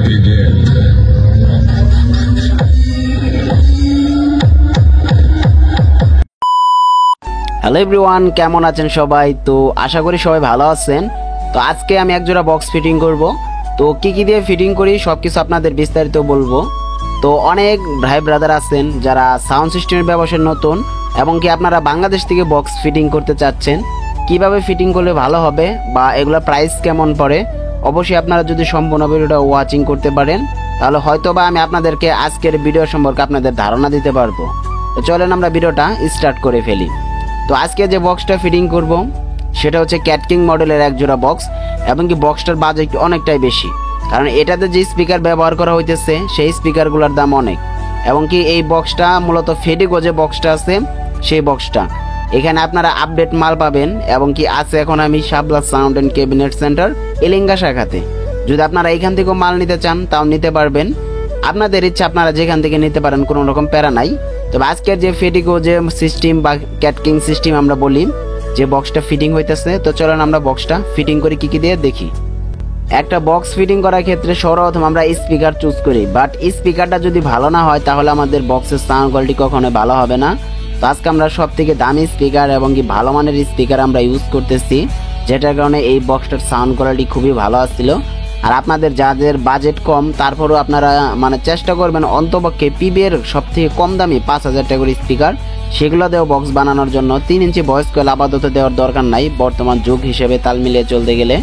begin. Hello everyone, কেমন আছেন সবাই? তো আশা করি সবাই ভালো আছেন। তো আজকে আমি এক জোড়া বক্স ফিটিং করব। তো কি কি দিয়ে ফিটিং করি সব কিছু আপনাদের বিস্তারিত বলবো। তো অনেক ভাই ব্রাদার আছেন যারা সাউন্ড সিস্টেমের ব্যবসায় নতুন এবং কি আপনারা বাংলাদেশ থেকে বক্স ফিটিং করতে চাচ্ছেন, কিভাবে ফিটিং করলে ভালো হবে বা এগুলা প্রাইস কেমন পড়ে, অবশ্যই আপনারা যদি সম্পূর্ণ ভিডিওটা ওয়াচিং করতে পারেন তাহলে হয়তো বা আমি আপনাদেরকে আজকের ভিডিও সম্পর্কে আপনাদের ধারণা দিতে পারবো। তো চলেন আমরা ভিডিওটা স্টার্ট করে ফেলি। তো আজকে যে বক্সটা ফিটিং করব সেটা হচ্ছে ক্যাট কিং মডেলের এক জোড়া বক্স এবং কি বক্সটার বাজেট অনেকটাই বেশি, কারণ এটাতে যে স্পিকার ব্যবহার করা হইতেছে সেই স্পিকারগুলোর দাম অনেক, এবং কি এই বক্সটা মূলত ফেডিগো যে বক্সটা আছে সেই বক্সটা। এখানে আপনারা আপডেট মাল পাবেন এবং কি আছে এখন আমি শাবলা সাউন্ড অ্যান্ড ক্যাবিনেট সেন্টার এলিঙ্গা শাখাতে। যদি আপনারা এখান থেকেও মাল নিতে চান তাও নিতে পারবেন, আপনাদের ইচ্ছা, আপনারা যেখান থেকে নিতে পারেন, কোনো রকম প্যারা নাই। তবে আজকের যে ফেডিগো যে সিস্টেম বা ক্যাটকিং সিস্টেম আমরা বলি যে বক্সটা ফিটিং হইতেছে, তো চলেন আমরা বক্সটা ফিটিং করি কি কি দিয়ে দেখি। একটা বক্স ফিটিং করার ক্ষেত্রে সর্বপ্রথম আমরা স্পিকার চুজ করি, বাট স্পিকারটা যদি ভালো না হয় তাহলে আমাদের বক্সের সাউন্ড কোয়ালিটি কখনো ভালো হবে না। তো আজকে আমরা সব থেকে দামি স্পিকার এবং কি ভালো মানের স্পিকার আমরা ইউজ করতেছি, যেটার কারণে এই বক্সটার সাউন্ড কোয়ালিটি খুবই ভালো আসছিল। আর আপনাদের যাদের বাজেট কম তারপরও আপনারা চেষ্টা করবেন অন্তপক্ষে পিবিএর সব থেকে কম দামি 5,000 টাকার স্পিকার সেগুলো দেওয়া বক্স বানানোর জন্য। 3 ইঞ্চি ভয়েস কয়েল আপাতত দেওয়ার দরকার নাই বর্তমান যুগ হিসেবে তাল মিলিয়ে চলতে গেলে।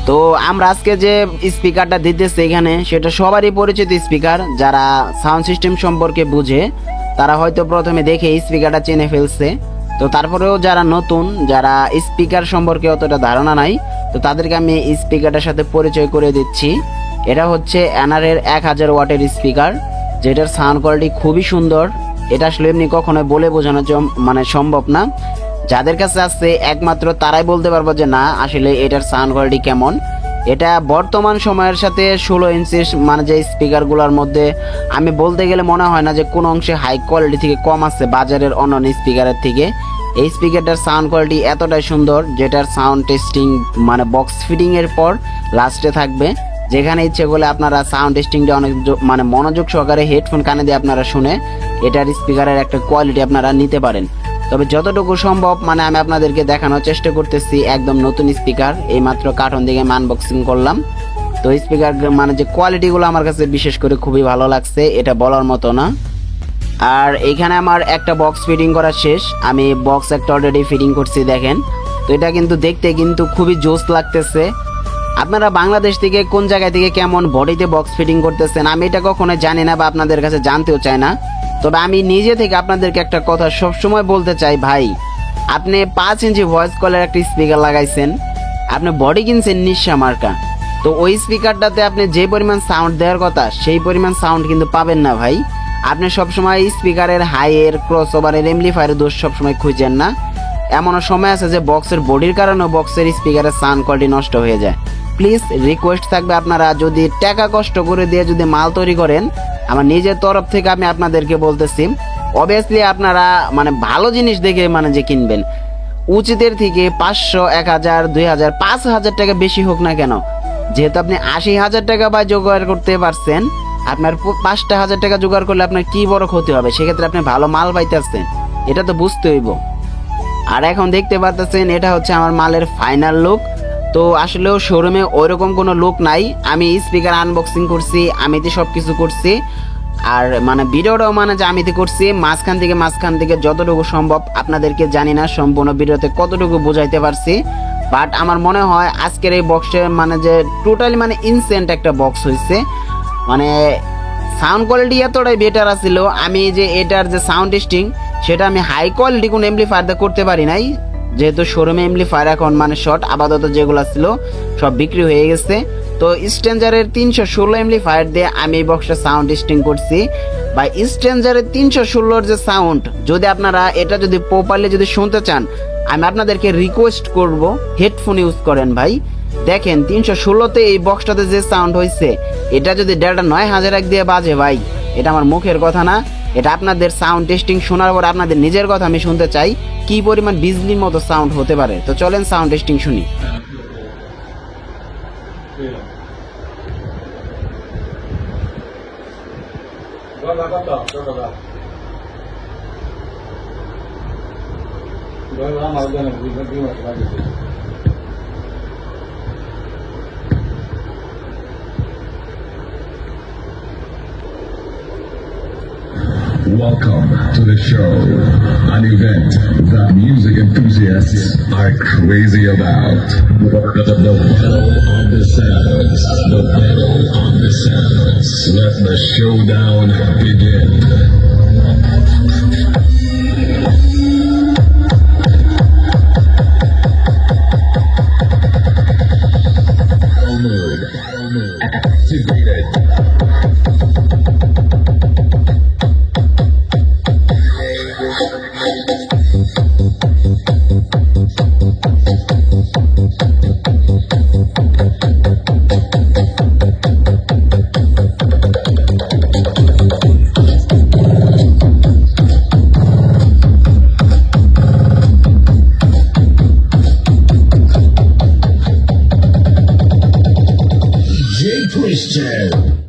তো আমরা আজকে যে স্পিকারটা দিতেছি এখানে সেটা সবারই পরিচিত স্পিকার। যারা সাউন্ড সিস্টেম সম্পর্কে বুঝে তারা হয়তো প্রথমে দেখে স্পিকারটা চিনে ফেলছে। তো তারপরেও যারা নতুন, যারা স্পিকার সম্পর্কে অতটা ধারণা নাই, তো তাদেরকে আমি স্পিকারটার সাথে পরিচয় করে দিচ্ছি। এটা হচ্ছে এনআরের 1000 ওয়াটের স্পিকার, যেটার সাউন্ড কোয়ালিটি খুবই সুন্দর। এটা আসলে এমনি কখনো বলে বোঝানো সম্ভব না। যাদের কাছে আছে একমাত্র তারাই বলতে পারবো যে না আসলে এটার সাউন্ড কোয়ালিটি কেমন। এটা বর্তমান সময়ের সাথে 16 ইঞ্চির যে স্পিকারগুলোর মধ্যে আমি বলতে গেলে মনে হয় না যে কোনো অংশে হাই কোয়ালিটি থেকে কম আছে বাজারের অন্যান্য স্পিকারের থেকে। এই স্পিকারটার সাউন্ড কোয়ালিটি এতটাই সুন্দর যেটার সাউন্ড টেস্টিং বক্স ফিটিং এর পর লাস্টে থাকবে, যেখানে ইচ্ছে করলে আপনারা সাউন্ড টেস্টিংটা অনেক মনোযোগ সহকারে হেডফোন কানে দিয়ে আপনারা শুনে এটার স্পিকারের একটা কোয়ালিটি আপনারা নিতে পারেন। তবে যতটুকু সম্ভব আমি আপনাদেরকে দেখানোর চেষ্টা করতেছি একদম নতুন স্পিকার, এই মাত্র কার্টন দিকে আনবক্সিং করলাম। তো স্পিকার যে কোয়ালিটিগুলো আমার কাছে বিশেষ করে খুবই ভালো লাগছে, এটা বলার মতো না। আর এখানে আমার একটা বক্স ফিটিং করা শেষ, আমি বক্স একটা অলরেডি ফিটিং করছি দেখেন। তো এটা কিন্তু দেখতে কিন্তু খুবই জোস লাগতেছে। আপনারা বাংলাদেশ থেকে কোন জায়গা থেকে কেমন বডিতে বক্স ফিটিং করতেছেন আমি এটা কখনো জানি না বা আপনাদের কাছে জানতেও চাই না। তবে আমি নিজে থেকে আপনাদেরকে একটা কথা সবসময় বলতে চাই, ভাই আপনি 5 ইঞ্চি ভয়েস কলের একটা স্পিকার লাগাইছেন, আপনি বডি কিনছেন নিঃস্বা মার্কা, তো ওই স্পিকারটাতে আপনি যে পরিমাণ সাউন্ড দেওয়ার কথা সেই পরিমাণ সাউন্ড কিন্তু পাবেন না ভাই। আপনি সবসময় স্পিকারের হাইয়ের ক্রস ওভারের এমপ্লিফায়ারের দোষ সবসময় খুঁজেন না। এমনও সময় আছে যে বক্সের বডির কারণেও বক্সের স্পিকারের সাউন্ড কোয়ালিটি নষ্ট হয়ে যায়। প্লিজ রিকোয়েস্ট থাকবে, আপনারা যদি টাকা কষ্ট করে দিয়ে যদি মাল তৈরি করেন, আমার নিজের তরফ থেকে আমি আপনাদেরকে বলতেছি অবভিয়াসলি আপনারা ভালো জিনিস দেখে যে কিনবেন। উচিতের থেকে 500, 1000, 2000, 5000 টাকা বেশি হোক না কেন, যেহেতু আপনি 80,000 টাকা বা জোগাড় করতে পারছেন, আপনার 5,000 টাকা জোগাড় করলে আপনার কি বড় ক্ষতি হবে? সেক্ষেত্রে আপনি ভালো মাল পাইতেছেন, এটা তো বুঝতে হইব। আর এখন দেখতে পাচ্ছেন এটা হচ্ছে আমার মালের ফাইনাল লুক। তো আসলেও শোরুমে ওইরকম কোনো লুক নাই, আমি স্পিকার আনবক্সিং করছি, আমিতে সব কিছু করছি। আর ভিডিওটাও যে আমিতে করছি, মাঝখান থেকে যতটুকু সম্ভব আপনাদেরকে জানি না সম্পূর্ণ ভিডিওতে কতটুকু বোঝাইতে পারছি, বাট আমার মনে হয় আজকের এই বক্সের যে টোটালি ইনসেন্ট একটা বক্স হয়েছে। সাউন্ড কোয়ালিটি এতটাই বেটার আছিল, আমি যে এটার যে সাউন্ড টেস্টিং সেটা আমি হাই কোয়ালিটি কোনো এমপ্লিফায়ার দিয়ে করতে পারি নাই, যেহেতু শোরুমে এমপ্লিফায়ার এখন শর্ট, আপাতত যেগুলো ছিল সব বিক্রি হয়ে গেছে। তো স্ট্রেঞ্জারের 316 এমপ্লিফায়ার দিয়ে আমি এই বক্সটা সাউন্ড টেস্টিং করছি। বা স্ট্রেঞ্জারের 316 যে সাউন্ড, যদি আপনারা এটা যদি প্রপারলি যদি শুনতে চান, আমি আপনাদেরকে রিকোয়েস্ট করব হেডফোন ইউজ করেন ভাই। দেখেন 316তে এই বক্সটাতে যে সাউন্ড হয়েছে, এটা যদি 9,500 দিয়ে বাজে ভাই, এটা আমার মুখের কথা না, এটা আপনাদের সাউন্ড টেস্টিং শোনার পর আপনাদের নিজের কথা আমি শুনতে চাই কি পরিমাণ বিজলির মতো সাউন্ড হতে পারে। তো চলেন সাউন্ড টেস্টিং শুনি। Welcome to the show, an event that music enthusiasts are crazy about. The battle of the sounds, the battle of the sounds. Let the showdown begin. Battle mode activated. Christian.